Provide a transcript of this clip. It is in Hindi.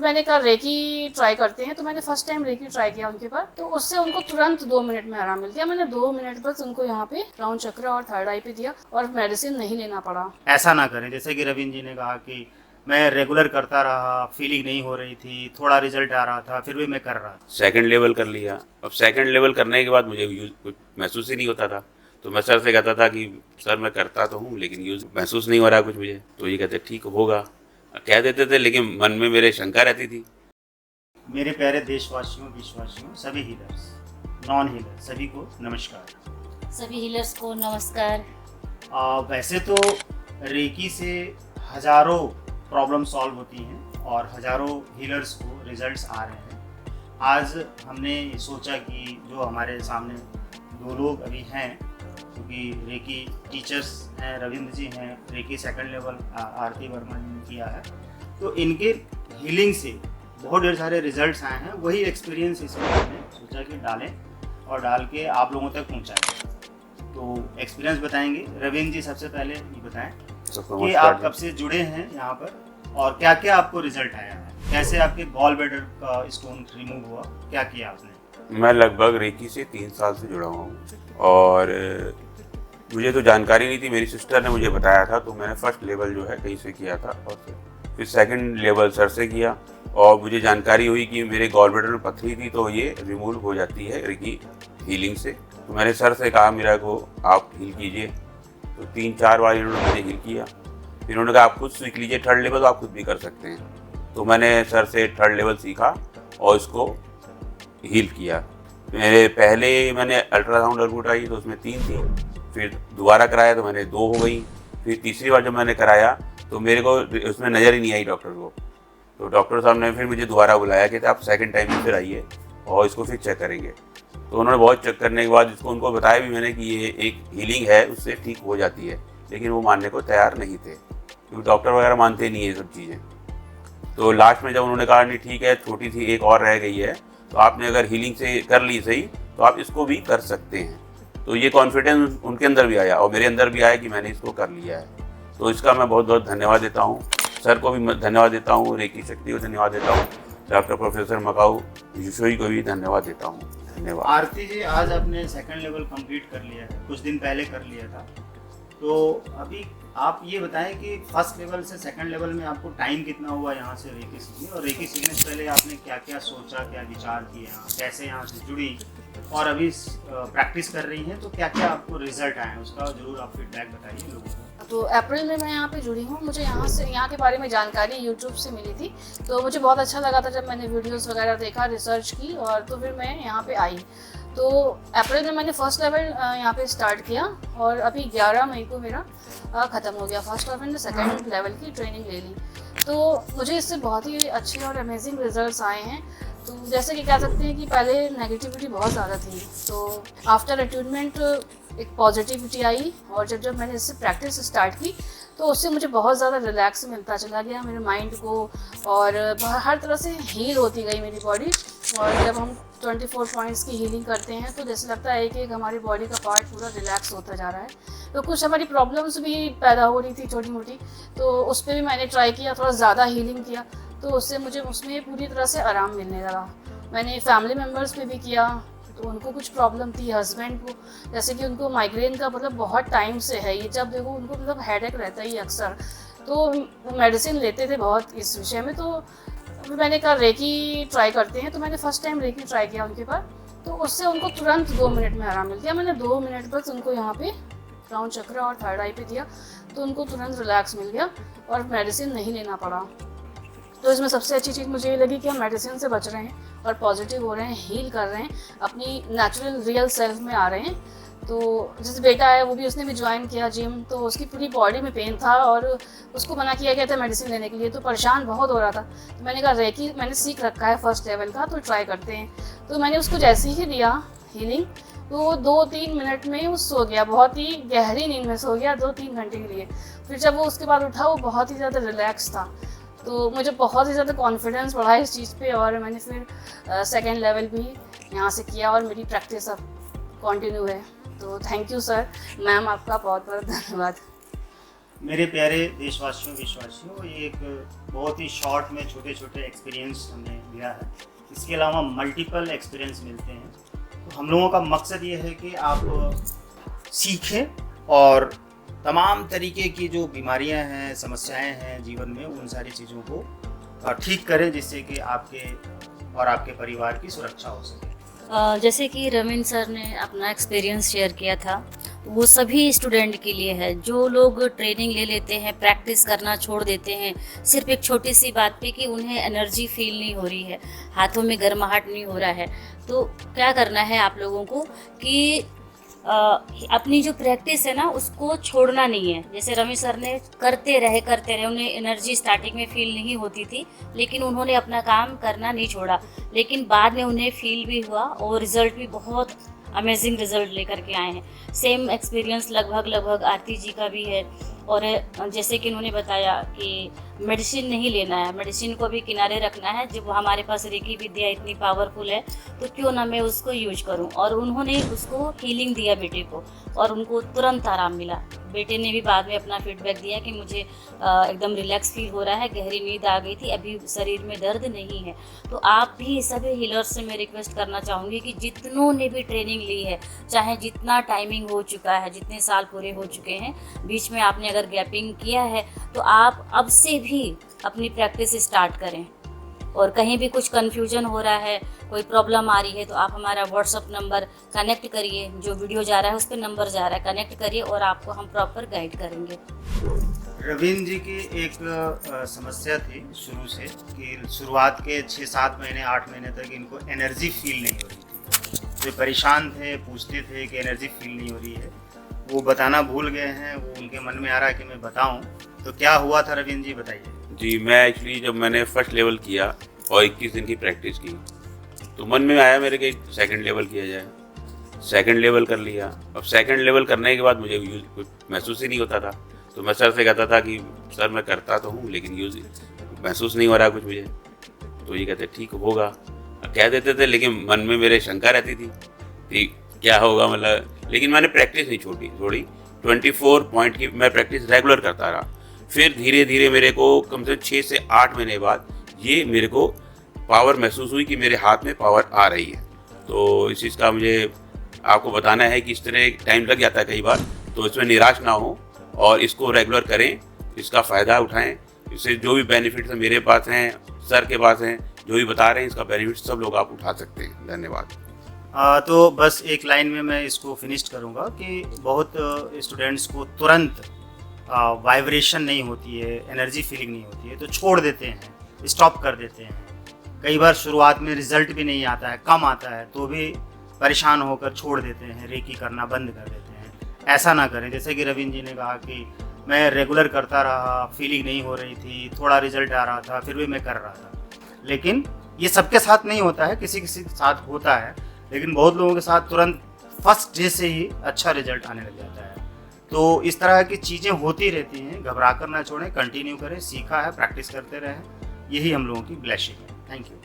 फिर मैंने कहा रेकी ट्राई करते हैं, तो मैंने फर्स्ट टाइम रेकी ट्राई किया उनके पास, तो उससे उनको तुरंत 2 मिनट में आराम मिल गया। मैंने 2 मिनट बस उनको यहाँ पे राउंड चक्र और थर्ड आई पे दिया और मेडिसिन नहीं लेना पड़ा। ऐसा ना करें जैसे कि रविंद्र जी ने कहा कि मैं रेगुलर करता रहा, फीलिंग नहीं हो रही थी, थोड़ा रिजल्ट आ रहा था, फिर भी मैं कर रहा था। सेकंड लेवल कर लिया। अब सेकंड लेवल करने के बाद मुझे यूज कुछ महसूस ही नहीं होता था, तो मैं सर से कहता था कि सर मैं करता तो हूँ लेकिन यूज महसूस नहीं हो रहा कुछ मुझे। तो ये कहते ठीक होगा, कह देते थे, लेकिन मन में मेरे शंका रहती थी। मेरे प्यारे देशवासियों, विश्वासियों, सभी हीलर्स, नॉन हीलर, सभी को नमस्कार। सभी हीलर्स को नमस्कार। वैसे तो रेकी से हजारों प्रॉब्लम सॉल्व होती हैं और हजारों हीलर्स को रिजल्ट्स आ रहे हैं। आज हमने सोचा कि जो हमारे सामने दो लोग अभी हैं, क्योंकि रेकी टीचर्स हैं, रविंद्र जी हैं, रेकी सेकंड लेवल आरती वर्मा जी ने किया है, तो इनके हीलिंग से बहुत ढेर सारे रिजल्ट्स आए हैं। वही एक्सपीरियंस इसमें हमने सोचा कि डालें और डाल के आप लोगों तक पहुंचाएं। तो एक्सपीरियंस बताएंगे रविंद्र जी। सबसे पहले ये बताएं कि आप कब से जुड़े हैं यहाँ पर और क्या क्या आपको रिजल्ट आया है, कैसे आपके गॉल ब्लैडर का स्टोन रिमूव हुआ, क्या किया आपने? मैं लगभग रेकी से 3 साल से जुड़ा हुआ हूँ और मुझे तो जानकारी नहीं थी, मेरी सिस्टर ने मुझे बताया था, तो मैंने फर्स्ट लेवल जो है कहीं से किया था और फिर सेकंड लेवल सर से किया और मुझे जानकारी हुई कि मेरे गॉल ब्लैडर में पथरी थी, तो ये रिमूव हो जाती है रेकी हीलिंग से। तो मैंने सर से कहा मेरा को आप हील कीजिए, तो 3-4 बार इन्होंने मुझे हील किया। फिर उन्होंने कहा आप खुद सीख लीजिए थर्ड लेवल, तो आप खुद भी कर सकते हैं। तो मैंने सर से थर्ड लेवल सीखा और इसको हील किया। मेरे पहले मैंने अल्ट्रासाउंड रिपोर्ट आई तो उसमें 3 थी, फिर दोबारा कराया तो मैंने 2 हो गई। फिर तीसरी बार जब मैंने कराया तो मेरे को उसमें नज़र ही नहीं आई डॉक्टर को। तो डॉक्टर साहब ने फिर मुझे दोबारा बुलाया कि आप सेकंड टाइम में फिर आइए और इसको फिर चेक करेंगे। तो उन्होंने बहुत चेक करने के बाद इसको उनको बताया भी मैंने कि ये एक हीलिंग है, उससे ठीक हो जाती है, लेकिन वो मानने को तैयार नहीं थे क्योंकि डॉक्टर वगैरह मानते नहीं है सब चीज़ें। तो लास्ट में जब उन्होंने कहा नहीं ठीक है, छोटी सी एक और रह गई है, तो आपने अगर हीलिंग से कर ली सही तो आप इसको भी कर सकते हैं। तो ये कॉन्फिडेंस उनके अंदर भी आया और मेरे अंदर भी आया कि मैंने इसको कर लिया है। तो इसका मैं बहुत बहुत धन्यवाद देता हूँ, सर को भी धन्यवाद देता हूँ, रेकी शक्ति को धन्यवाद देता हूँ, डॉक्टर प्रोफेसर मकाऊ युशोई को भी धन्यवाद देता हूँ। धन्यवाद। आरती जी, आज आपने सेकंड लेवल कंप्लीट कर लिया है, कुछ दिन पहले कर लिया था, तो अभी आप ये बताएं कि फर्स्ट लेवल से सेकंड लेवल में आपको टाइम कितना हुआ यहाँ से रेकी सीखने, और रेकी सीखने से पहले आपने क्या क्या सोचा, क्या विचार किए, कैसे यहाँ से जुड़ी और अभी प्रैक्टिस कर रही हैं, तो क्या क्या आपको रिजल्ट आए हैं उसका जरूर आप फीडबैक बताइए लोगों को। तो अप्रैल में मैं यहाँ पे जुड़ी हूँ। मुझे यहाँ के बारे में जानकारी यूट्यूब से मिली थी, तो मुझे बहुत अच्छा लगा था जब मैंने वीडियोस वगैरह देखा, रिसर्च की, और तो फिर मैं यहाँ पे आई। तो अप्रैल में मैंने फर्स्ट लेवल यहाँ पे स्टार्ट किया और अभी 11 मई को मेरा ख़त्म हो गया। फर्स्ट और मैंने सेकेंड लेवल की ट्रेनिंग ले ली, तो मुझे इससे बहुत ही अच्छे और अमेजिंग रिजल्ट्स आए हैं। तो जैसे कि कह सकते हैं कि पहले नेगेटिविटी बहुत ज़्यादा थी, तो आफ्टर अट्यूनमेंट एक पॉजिटिविटी आई, और जब मैंने इससे प्रैक्टिस स्टार्ट की तो उससे मुझे बहुत ज़्यादा रिलैक्स मिलता चला गया मेरे माइंड को, और हर तरह से हील होती गई मेरी बॉडी। और जब हम 24 पॉइंट्स की हीलिंग करते हैं तो जैसे लगता है कि एक हमारी बॉडी का पार्ट पूरा रिलैक्स होता जा रहा है। तो कुछ हमारी प्रॉब्लम्स भी पैदा हो रही थी छोटी मोटी, तो उस पर भी मैंने ट्राई किया, थोड़ा ज़्यादा हीलिंग किया, तो उससे मुझे उसमें पूरी तरह से आराम मिलने लगा। मैंने फैमिली मेम्बर्स पे भी किया, तो उनको कुछ प्रॉब्लम थी, हस्बैंड को, जैसे कि उनको माइग्रेन का मतलब बहुत टाइम से है ये, जब देखो उनको मतलब हेडेक रहता ही अक्सर, तो मेडिसिन लेते थे बहुत इस विषय में। तो मैंने कहा रेकी ट्राई करते हैं, तो मैंने फर्स्ट टाइम रेकी ट्राई किया उनके पास, तो उससे उनको तुरंत 2 मिनट में आराम मिल गया। मैंने 2 मिनट बस उनको यहाँ पे राउंड चक्र और थर्ड आई पे दिया, तो उनको तुरंत रिलैक्स मिल गया और मेडिसिन नहीं लेना पड़ा। तो इसमें सबसे अच्छी चीज़ मुझे ये लगी कि हम मेडिसिन से बच रहे हैं और पॉजिटिव हो रहे हैं, हील कर रहे हैं, अपनी नेचुरल रियल सेल्फ में आ रहे हैं। तो जैसे बेटा है वो भी, उसने भी ज्वाइन किया जिम, तो उसकी पूरी बॉडी में पेन था और उसको मना किया गया था मेडिसिन लेने के लिए, तो परेशान बहुत हो रहा था। तो मैंने कहा रेकी मैंने सीख रखा है फर्स्ट लेवल का, तो ट्राई करते हैं। तो मैंने उसको जैसे ही दिया हीलिंग, तो वो 2-3 मिनट में वो सो गया, बहुत ही गहरी नींद में सो गया 2-3 घंटे के लिए। फिर जब वो उसके बाद उठा, वो बहुत ही ज़्यादा रिलैक्स था। तो मुझे बहुत ही ज़्यादा कॉन्फिडेंस बढ़ा इस चीज़ पे, और मैंने फिर सेकेंड लेवल भी यहाँ से किया और मेरी प्रैक्टिस अब कंटिन्यू है। तो थैंक यू सर, मैम आपका बहुत बहुत धन्यवाद। मेरे प्यारे देशवासियों विश्वासियों, ये एक बहुत ही शॉर्ट में छोटे छोटे एक्सपीरियंस हमने लिया है। इसके अलावा मल्टीपल एक्सपीरियंस मिलते हैं। तो हम लोगों का मकसद ये है कि आप सीखें और तमाम तरीके की जो बीमारियां हैं, समस्याएं हैं जीवन में, उन सारी चीज़ों को ठीक करें, जिससे कि आपके और आपके परिवार की सुरक्षा हो सके। जैसे कि रविंद्र सर ने अपना एक्सपीरियंस शेयर किया था, वो सभी स्टूडेंट के लिए है जो लोग ट्रेनिंग ले लेते हैं, प्रैक्टिस करना छोड़ देते हैं सिर्फ एक छोटी सी बात पे कि उन्हें एनर्जी फील नहीं हो रही है, हाथों में गर्माहट नहीं हो रहा है। तो क्या करना है आप लोगों को कि अपनी जो प्रैक्टिस है ना उसको छोड़ना नहीं है। जैसे रवि सर ने करते रहे, उन्हें एनर्जी स्टार्टिंग में फील नहीं होती थी, लेकिन उन्होंने अपना काम करना नहीं छोड़ा, लेकिन बाद में उन्हें फील भी हुआ और रिजल्ट भी बहुत अमेजिंग रिजल्ट लेकर के आए हैं। सेम एक्सपीरियंस लगभग आरती जी का भी है। और जैसे कि उन्होंने बताया कि मेडिसिन नहीं लेना है, मेडिसिन को भी किनारे रखना है। जब हमारे पास रेकी विद्या इतनी पावरफुल है तो क्यों ना मैं उसको यूज करूं। और उन्होंने उसको हीलिंग दिया बेटे को और उनको तुरंत आराम मिला। बेटे ने भी बाद में अपना फीडबैक दिया कि मुझे एकदम रिलैक्स फील हो रहा है, गहरी नींद आ गई थी, अभी शरीर में दर्द नहीं है। तो आप भी सभी हीलर्स से मैं रिक्वेस्ट करना चाहूँगी कि जितनों ने भी ट्रेनिंग ली है, चाहे जितना टाइमिंग हो चुका है, जितने साल पूरे हो चुके हैं, बीच में आपने अगर गैपिंग किया है तो आप अब से भी अपनी प्रैक्टिस स्टार्ट करें। और कहीं भी कुछ कन्फ्यूजन हो रहा है, कोई प्रॉब्लम आ रही है, तो आप हमारा व्हाट्सअप नंबर कनेक्ट करिए, जो वीडियो जा रहा है उस पर नंबर जा रहा है, कनेक्ट करिए और आपको हम प्रॉपर गाइड करेंगे। रविंद्र जी की एक समस्या थी शुरू से कि शुरुआत के 6-7 महीने 8 महीने तक इनको एनर्जी फील नहीं हो रही थी। वे परेशान थे, पूछते थे कि एनर्जी फील नहीं हो रही है। वो बताना भूल गए हैं, वो उनके मन में आ रहा है कि मैं बताऊं। तो क्या हुआ था रविंद्र जी, बताइए। जी, मैं एक्चुअली जब मैंने फर्स्ट लेवल किया और 21 दिन की प्रैक्टिस की तो मन में आया मेरे कि सेकंड लेवल किया जाए। सेकंड लेवल कर लिया। अब सेकंड लेवल करने के बाद मुझे कुछ महसूस ही नहीं होता था। तो मैं सर से कहता था कि सर मैं करता तो हूँ लेकिन यूज महसूस नहीं हो रहा कुछ मुझे। तो ये कहते ठीक होगा, कह देते थे, लेकिन मन में मेरे शंका रहती थी कि क्या होगा, मतलब। लेकिन मैंने प्रैक्टिस नहीं छोड़ी 24 पॉइंट की मैं प्रैक्टिस रेगुलर करता रहा। फिर धीरे धीरे मेरे को कम से कम 6 से 8 महीने बाद ये मेरे को पावर महसूस हुई कि मेरे हाथ में पावर आ रही है। तो इस चीज़ का मुझे आपको बताना है कि इस तरह टाइम लग जाता है कई बार, तो इसमें निराश ना हो और इसको रेगुलर करें, इसका फ़ायदा उठाएं। इससे जो भी बेनिफिट्स मेरे पास हैं, सर के पास हैं, जो भी बता रहे हैं, इसका बेनिफिट सब लोग आप उठा सकते हैं। धन्यवाद। तो बस एक लाइन में मैं इसको फिनिश करूँगा कि बहुत स्टूडेंट्स को तुरंत वाइब्रेशन नहीं होती है, एनर्जी फीलिंग नहीं होती है, तो छोड़ देते हैं, स्टॉप कर देते हैं। कई बार शुरुआत में रिजल्ट भी नहीं आता है, कम आता है, तो भी परेशान होकर छोड़ देते हैं, रेकी करना बंद कर देते हैं। ऐसा ना करें। जैसे कि रविंद्र जी ने कहा कि मैं रेगुलर करता रहा, फीलिंग नहीं हो रही थी, थोड़ा रिजल्ट आ रहा था, फिर भी मैं कर रहा था। लेकिन ये सबके साथ नहीं होता है, किसी किसी के साथ होता है, लेकिन बहुत लोगों के साथ तुरंत फर्स्ट डे से ही अच्छा रिजल्ट आने लग जाता है। तो इस तरह की चीज़ें होती रहती हैं, घबरा कर ना छोड़ें, कंटिन्यू करें, सीखा है प्रैक्टिस करते रहें, यही हम लोगों की ब्लेसिंग है। Thank you.